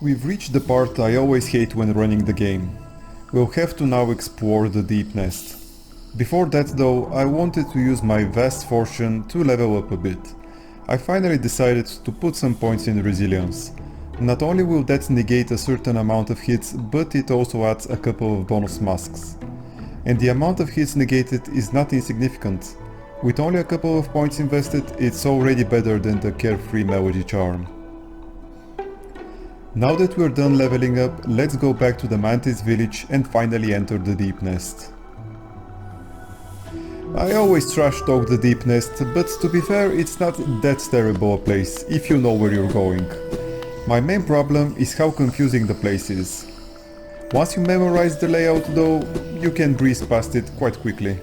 We've reached the part I always hate when running the game. We'll have to now explore the deep nest. Before that though, I wanted to use my vast fortune to level up a bit. I finally decided to put some points in resilience. Not only will that negate a certain amount of hits, but it also adds a couple of bonus masks. And the amount of hits negated is not insignificant. With only a couple of points invested, it's already better than the carefree melody charm. Now that we're done leveling up, let's go back to the Mantis village and finally enter the deep nest. I always trash talk the deep nest, but to be fair, it's not that terrible a place if you know where you're going. My main problem is how confusing the place is. Once you memorize the layout though, you can breeze past it quite quickly.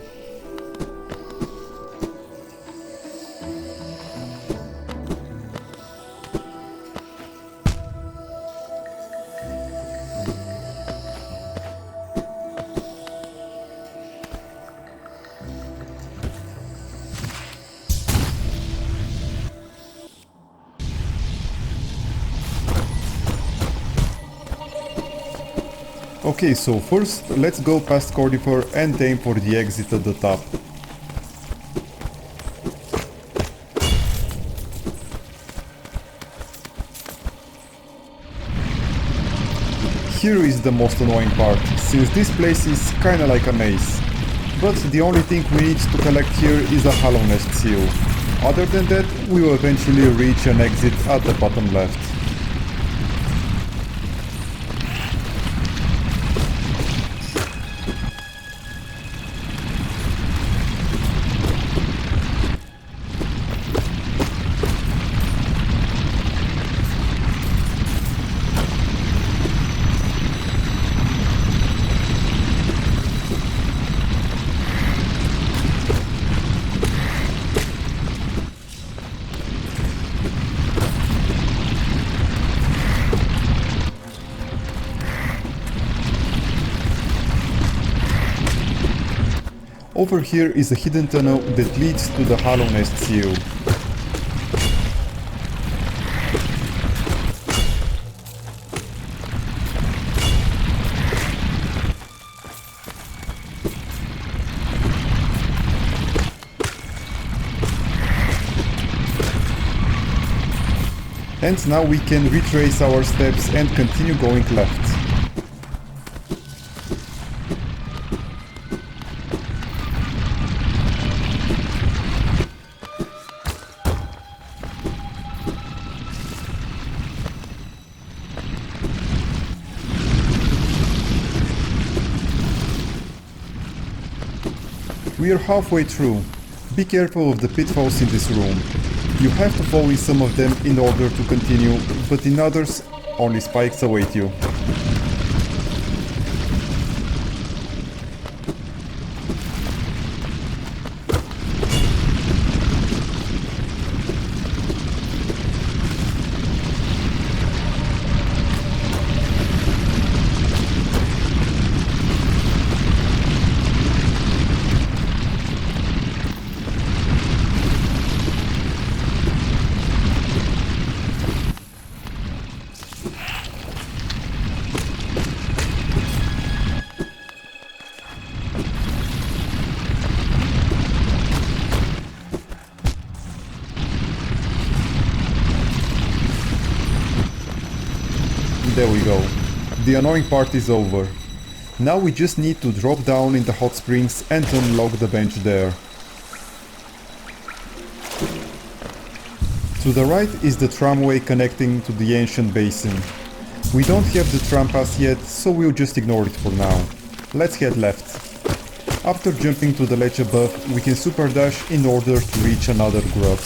Okay, so first let's go past Cordifer and aim for the exit at the top. Here is the most annoying part, since this place is kinda like a maze. But the only thing we need to collect here is a Hallownest seal. Other than that, we will eventually reach an exit at the bottom left. Over here is a hidden tunnel that leads to the Hallownest seal. And now we can retrace our steps and continue going left. We are halfway through. Be careful of the pitfalls in this room. You have to fall in some of them in order to continue, but in others, only spikes await you. There we go. The annoying part is over. Now we just need to drop down in the hot springs and unlock the bench there. To the right is the tramway connecting to the ancient basin. We don't have the tram pass yet, so we'll just ignore it for now. Let's head left. After jumping to the ledge above, we can super dash in order to reach another grub.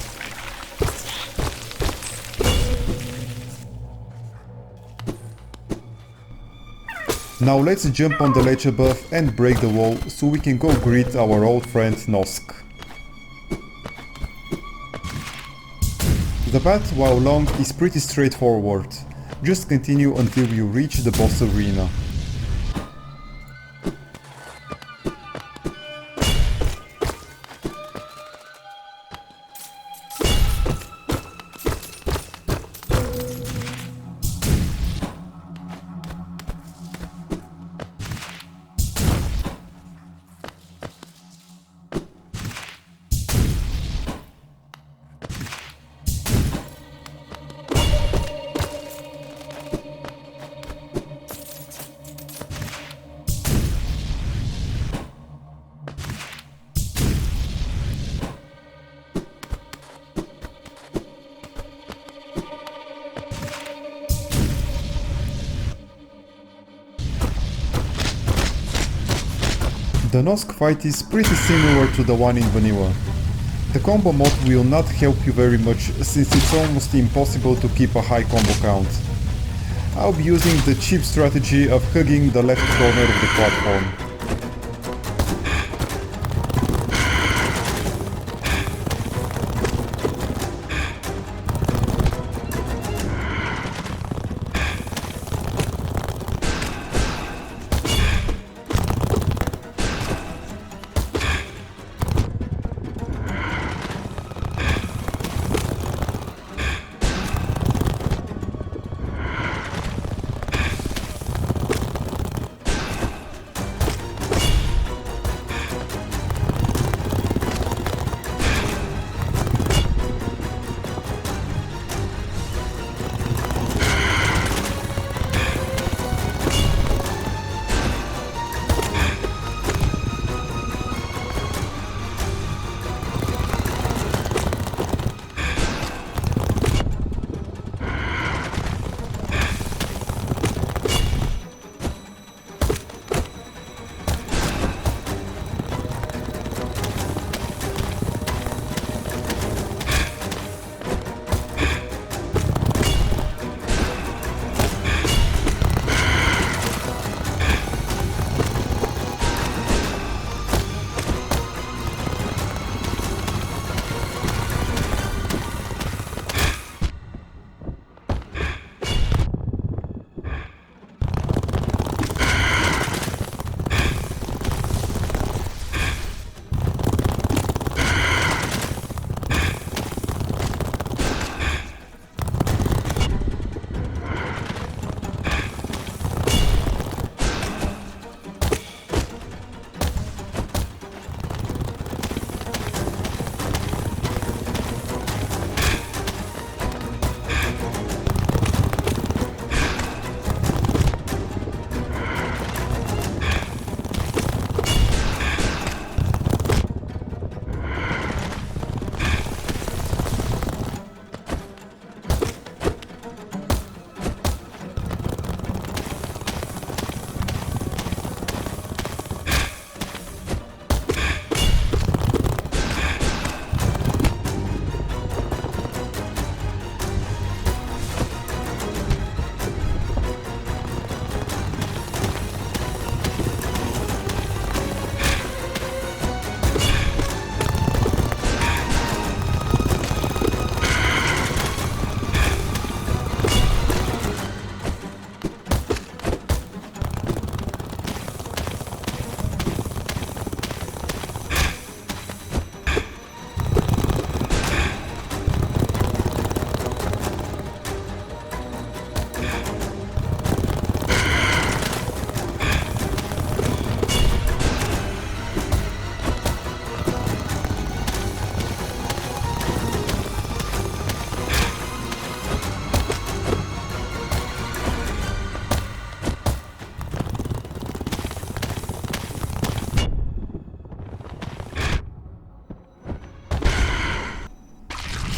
Now let's jump on the ledge above and break the wall so we can go greet our old friend Nosk. The path, while long, is pretty straightforward. Just continue until you reach the boss arena. The Nosk fight is pretty similar to the one in vanilla. The combo mod will not help you very much since it's almost impossible to keep a high combo count. I'll be using the cheap strategy of hugging the left corner of the platform.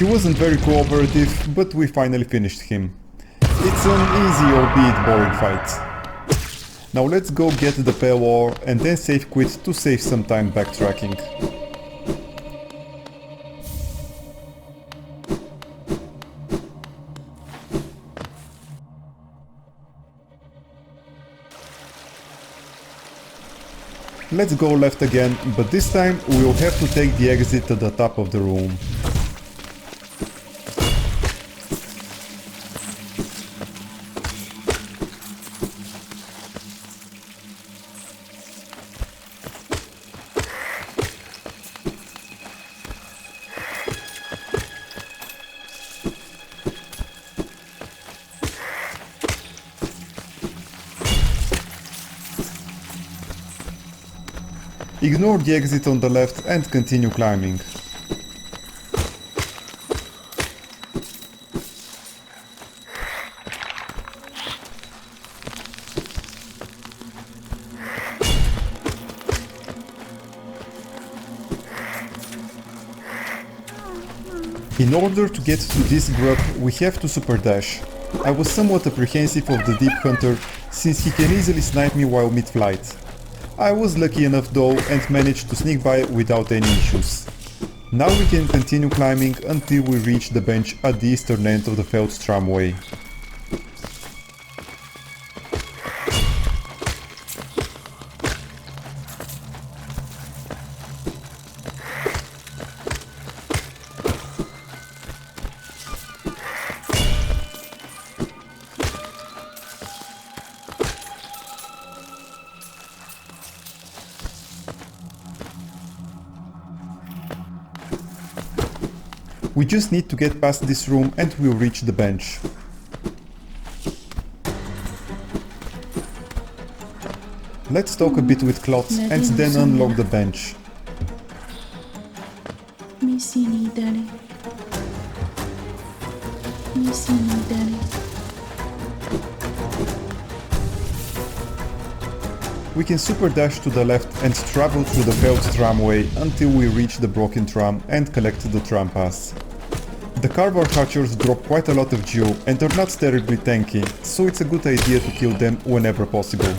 He wasn't very cooperative, but we finally finished him. It's an easy albeit boring fight. Now let's go get the pale ore and then save quit to save some time backtracking. Let's go left again, but this time we will have to take the exit to the top of the room. Ignore the exit on the left and continue climbing. In order to get to this grub, we have to super dash. I was somewhat apprehensive of the Deep Hunter since he can easily snipe me while mid-flight. I was lucky enough though and managed to sneak by without any issues. Now we can continue climbing until we reach the bench at the eastern end of the failed tramway. We just need to get past this room and we'll reach the bench. Let's talk a bit with Klotz and then unlock the bench. We can super dash to the left and travel through the failed tramway until we reach the broken tram and collect the tram pass. The carver hatchers drop quite a lot of geo and are not terribly tanky, so it's a good idea to kill them whenever possible.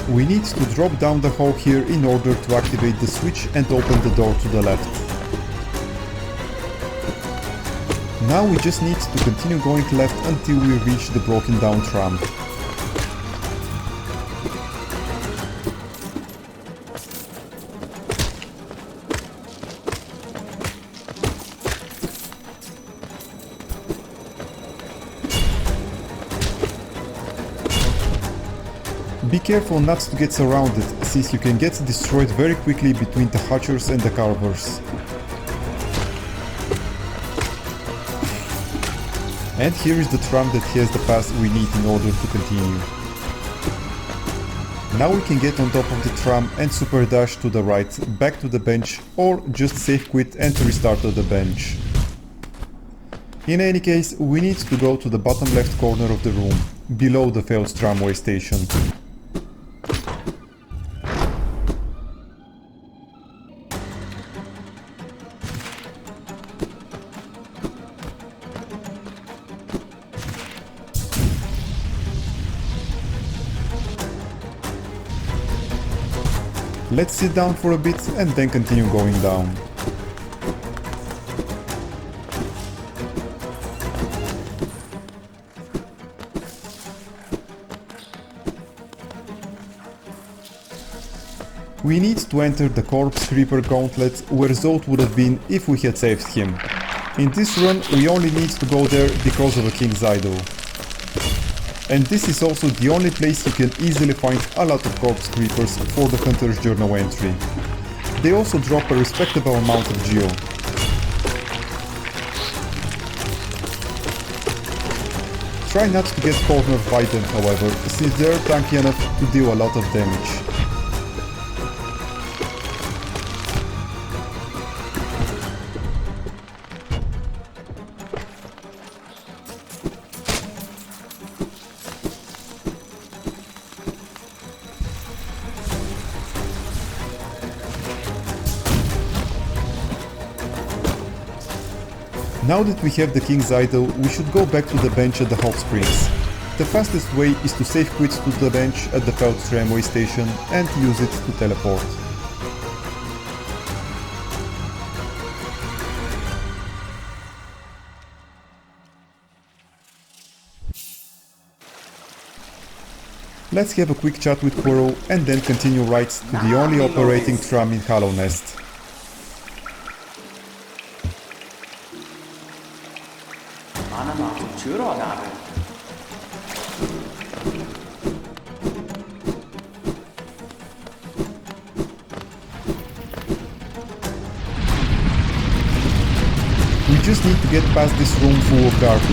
We need to drop down the hole here in order to activate the switch and open the door to the left. Now we just need to continue going left until we reach the broken down tram. Be careful not to get surrounded, since you can get destroyed very quickly between the hatchers and the carvers. And here is the tram that has the pass we need in order to continue. Now we can get on top of the tram and super dash to the right, back to the bench, or just save quit and restart at the bench. In any case, we need to go to the bottom left corner of the room, below the failed tramway station. Let's sit down for a bit and then continue going down. We need to enter the corpse creeper gauntlet where Zolt would have been if we had saved him. In this run we only need to go there because of a king's idol. And this is also the only place you can easily find a lot of corpse creepers for the hunter's journal entry. They also drop a respectable amount of geo. Try not to get cornered by them, however, since they are tanky enough to deal a lot of damage. Now that we have the King's Idol, we should go back to the bench at the hot springs. The fastest way is to save quit to the bench at the failed tramway station and use it to teleport. Let's have a quick chat with Quirrell and then continue right to the only operating tram in Hallownest. We just need to get past this room full of garbage.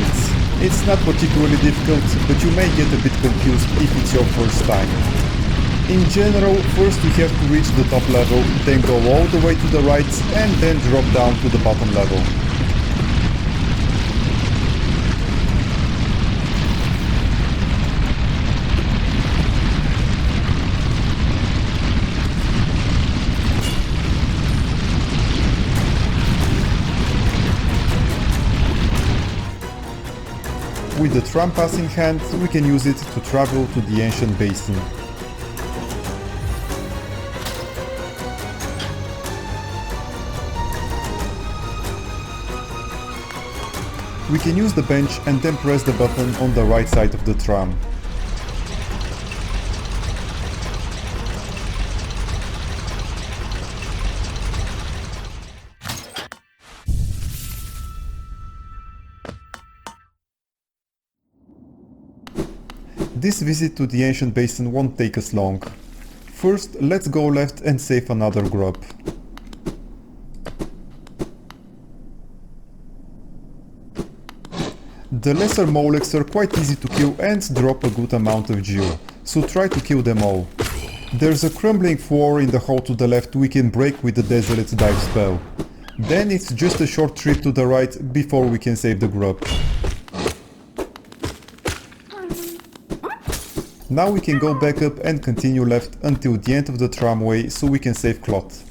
It's not particularly difficult, but you may get a bit confused if it's your first time. In general, first we have to reach the top level, then go all the way to the right and then drop down to the bottom level. with the tram pass in hand, we can use it to travel to the ancient basin. We can use the bench and then press the button on the right side of the tram. This visit to the ancient basin won't take us long. First, let's go left and save another grub. The lesser molecs are quite easy to kill and drop a good amount of geo, so try to kill them all. There's a crumbling floor in the hole to the left we can break with the Desolate Dive spell. Then it's just a short trip to the right before we can save the grub. Now we can go back up and continue left until the end of the tramway so we can save cloth.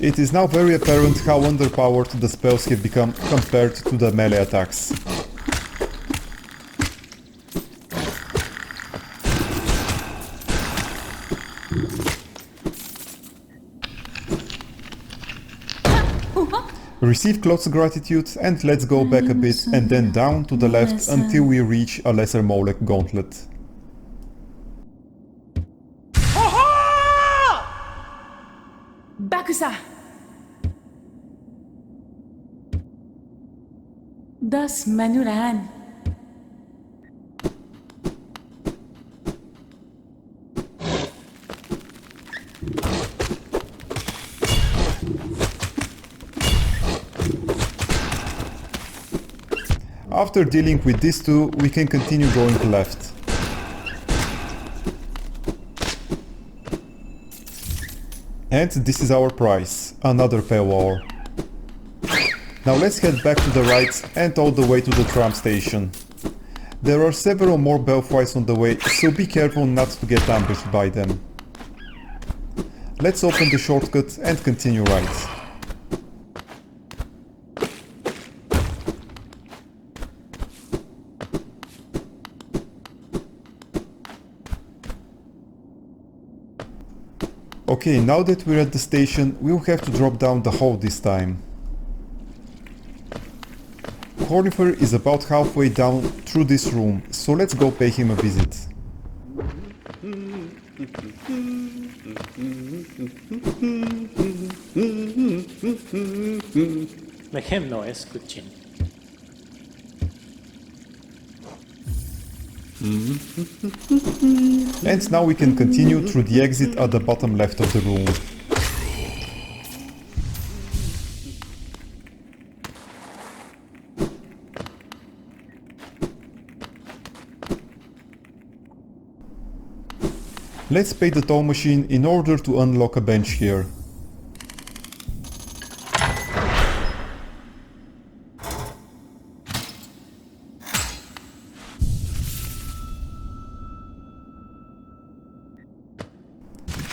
It is now very apparent how underpowered the spells have become compared to the melee attacks. Receive Cloth's gratitude and let's go back a bit and then down to the left until we reach a lesser Molech gauntlet. Bakusa! Das Manuran. After dealing with these two, we can continue going left. And this is our prize, another pale ore. Now let's head back to the right and all the way to the tram station. There are several more belfries on the way, so be careful not to get ambushed by them. Let's open the shortcut and continue right. Okay, now that we're at the station, we'll have to drop down the hole this time. Cornifer is about halfway down through this room, so let's go pay him a visit. Make him noise, good chin. And now we can continue through the exit at the bottom left of the room. Let's pay the toll machine in order to unlock a bench here.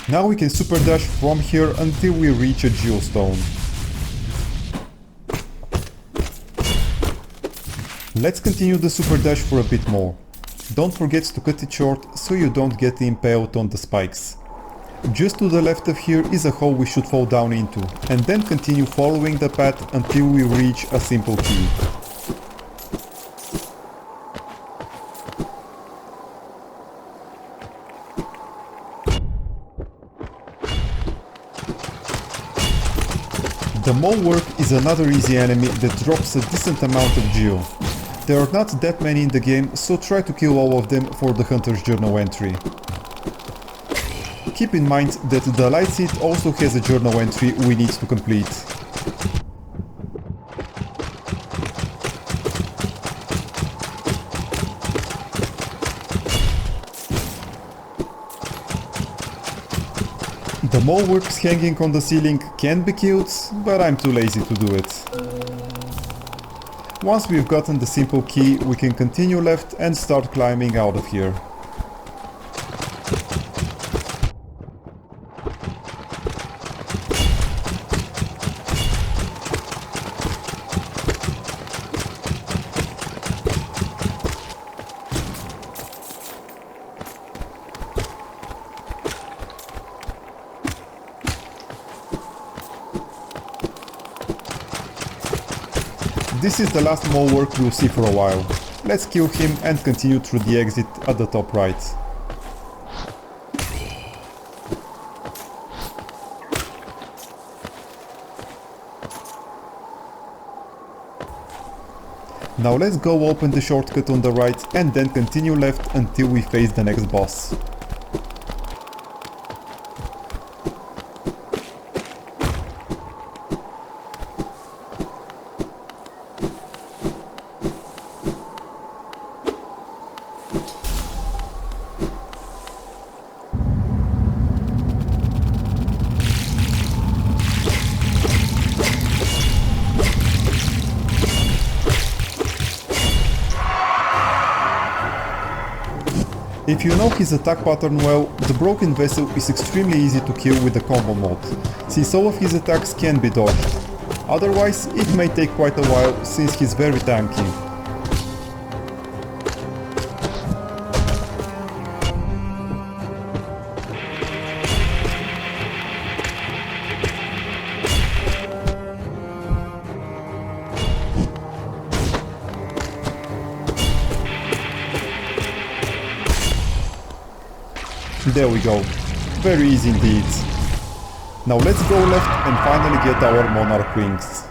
Now we can super dash from here until we reach a geostone. Let's continue the super dash for a bit more. Don't forget to cut it short so you don't get impaled on the spikes. Just to the left of here is a hole we should fall down into, and then continue following the path until we reach a simple key. The Molework is another easy enemy that drops a decent amount of geo. There are not that many in the game, so try to kill all of them for the Hunter's Journal entry. Keep in mind that the Light Seed also has a journal entry we need to complete. The Moleworks hanging on the ceiling can be killed, but I'm too lazy to do it. Once we've gotten the simple key, we can continue left and start climbing out of here. This is the last mole work we'll see for a while. Let's kill him and continue through the exit at the top right. Now let's go open the shortcut on the right and then continue left until we face the next boss. If you know his attack pattern well, the broken vessel is extremely easy to kill with the combo mode, since all of his attacks can be dodged. Otherwise, it may take quite a while, since he's very tanky. There we go. Very easy indeed. Now let's go left and finally get our monarch wings.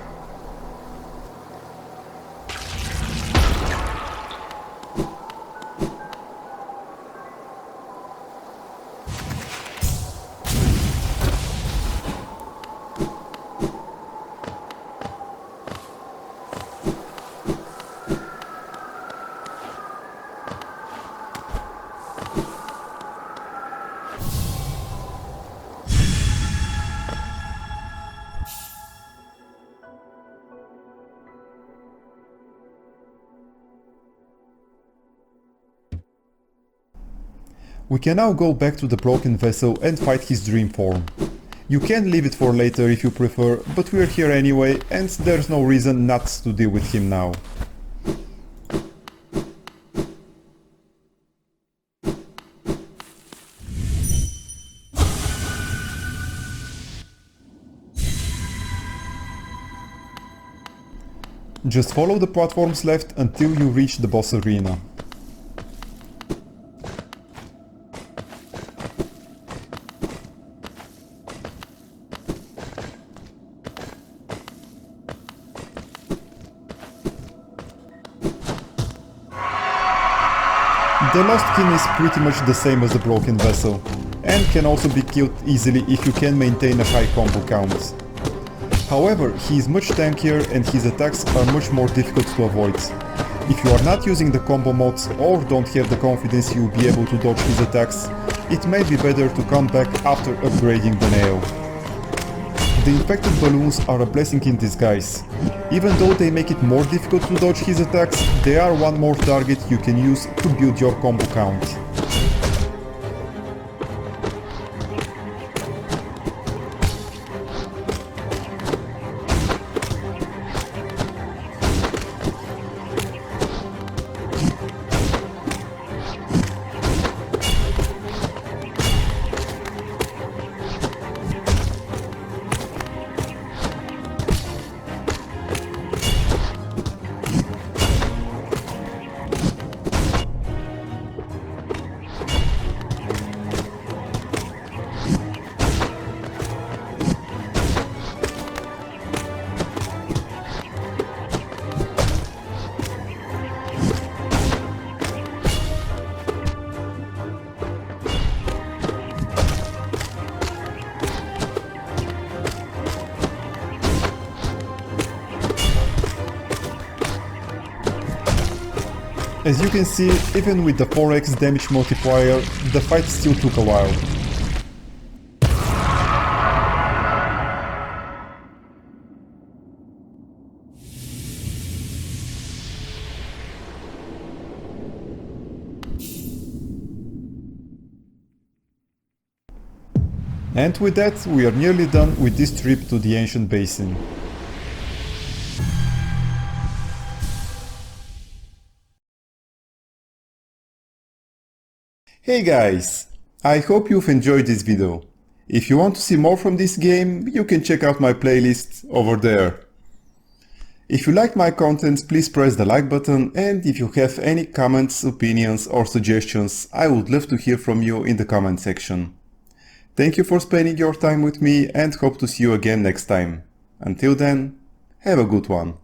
We can now go back to the broken vessel and fight his dream form. You can leave it for later if you prefer, but we're here anyway and there's no reason not to deal with him now. Just follow the platforms left until you reach the boss arena. The Lost King is pretty much the same as the Broken Vessel, and can also be killed easily if you can maintain a high combo count. However, he is much tankier and his attacks are much more difficult to avoid. If you are not using the combo modes or don't have the confidence you'll be able to dodge his attacks, it may be better to come back after upgrading the nail. The infected balloons are a blessing in disguise. Even though they make it more difficult to dodge his attacks, they are one more target you can use to build your combo count. As you can see, even with the 4x damage multiplier, the fight still took a while. And with that, we are nearly done with this trip to the ancient basin. Hey guys! I hope you've enjoyed this video. If you want to see more from this game, you can check out my playlist over there. If you like my content, please press the like button, and if you have any comments, opinions or suggestions, I would love to hear from you in the comment section. Thank you for spending your time with me and hope to see you again next time. Until then, have a good one.